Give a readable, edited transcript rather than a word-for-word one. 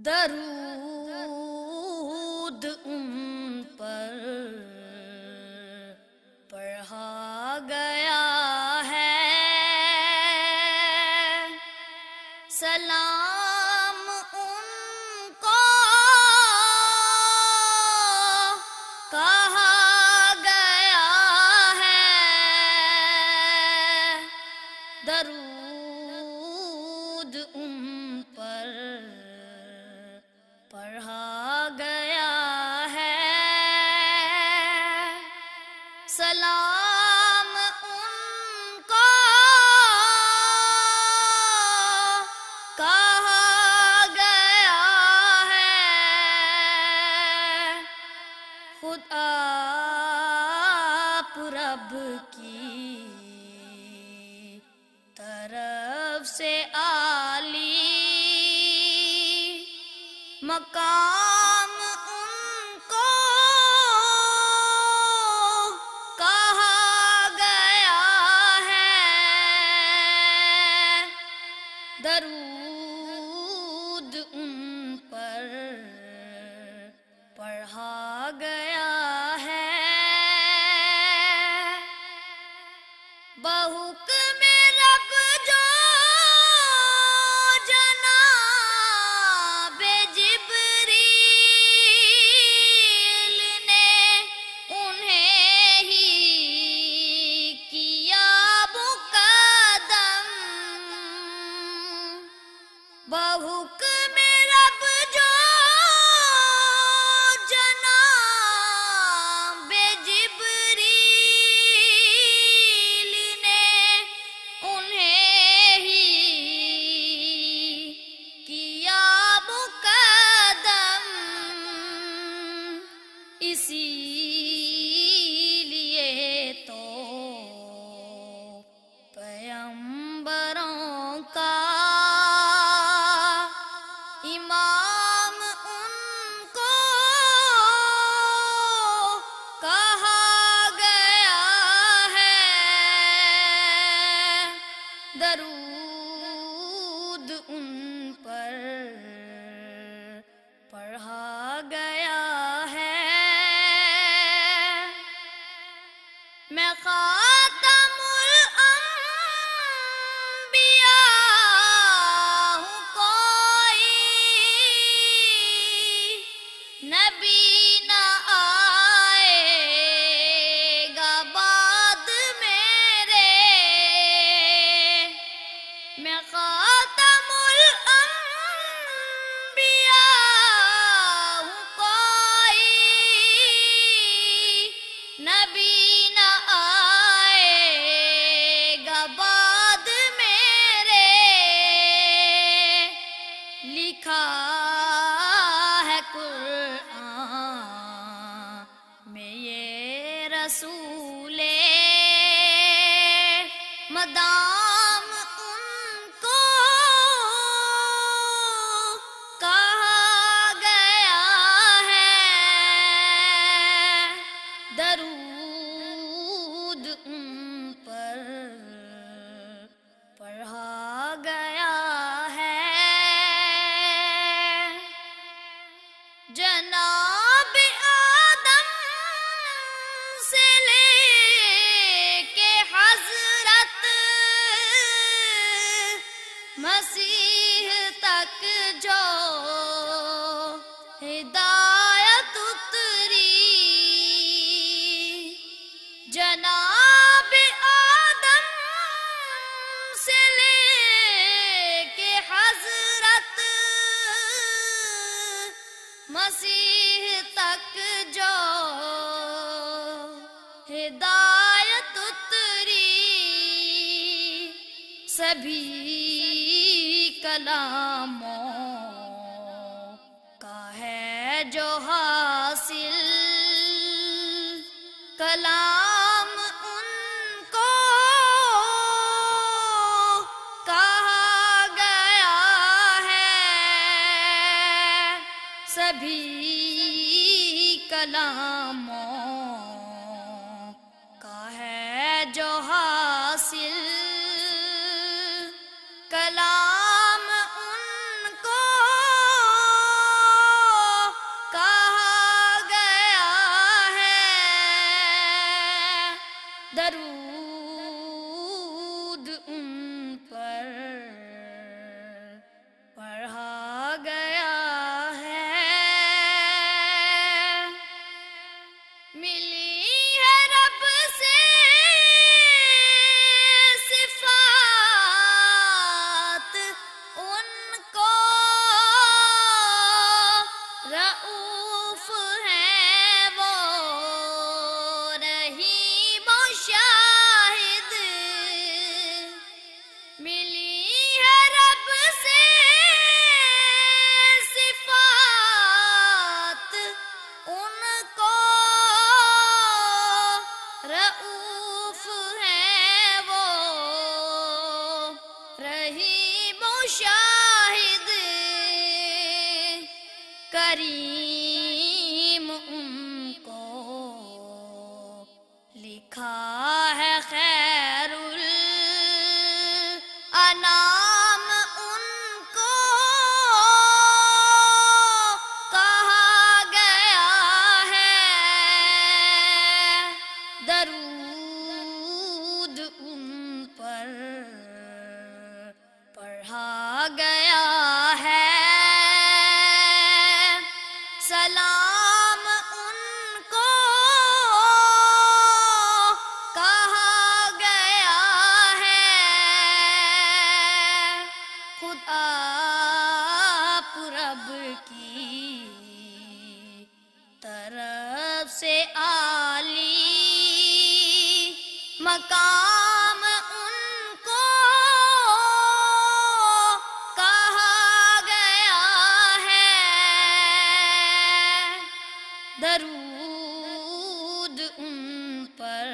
درود ان پر پڑھا گیا ہے، سلام ان کو کہا گیا ہے، درود ان پر پڑھا گیا ہے، سلام ان کو کہا گیا ہے، خود آپ رب کی طرف سے عالی مقام ان کو کہا گیا ہے، درود ان پر پڑھا گیا ہے، بحکم رب جو جناب جبریل نے انہیں ہی کیا مقدم، بحکم رب جو جناب جبریل نے انہیں ہی کیا مقدم، اسی لیے تو پیغمبروں کا امام ان کو کہا گیا ہے، درود ان پر پڑھا گیا ہے، میں خاتم الانبیاء ہوں، کوئی نبی نہ آئے گا بعد میرے، میں خاتم الانبیاء ہوں، کوئی نبی نہ آئے گا بعد میرے، لکھا ہے قرآن میں یہ رسول مدام ان کو کہا گیا ہے، درود ان پر پڑھا گیا ہے، جناب آدم سے لے کے حضرت مسیح تک جو ہدایت اتری، جناب آدم سے لے کے حضرت مسیح تک جو ہدایت اتری، سبھی کلاموں کا ہے جو حاصل، کلام ان کو کہا گیا ہے، سبھی کلاموں کا ہے جو حاصل، کلام ان کو کریم ان کو لکھا ہے خیر الانام ان کو کہا گیا ہے درود ان پر پڑھا گیا ہے سلام ان کو کہا گیا ہے خود آپ رب کی طرف سے عالی مقام ان کو کہا گیا ہے درود ان پر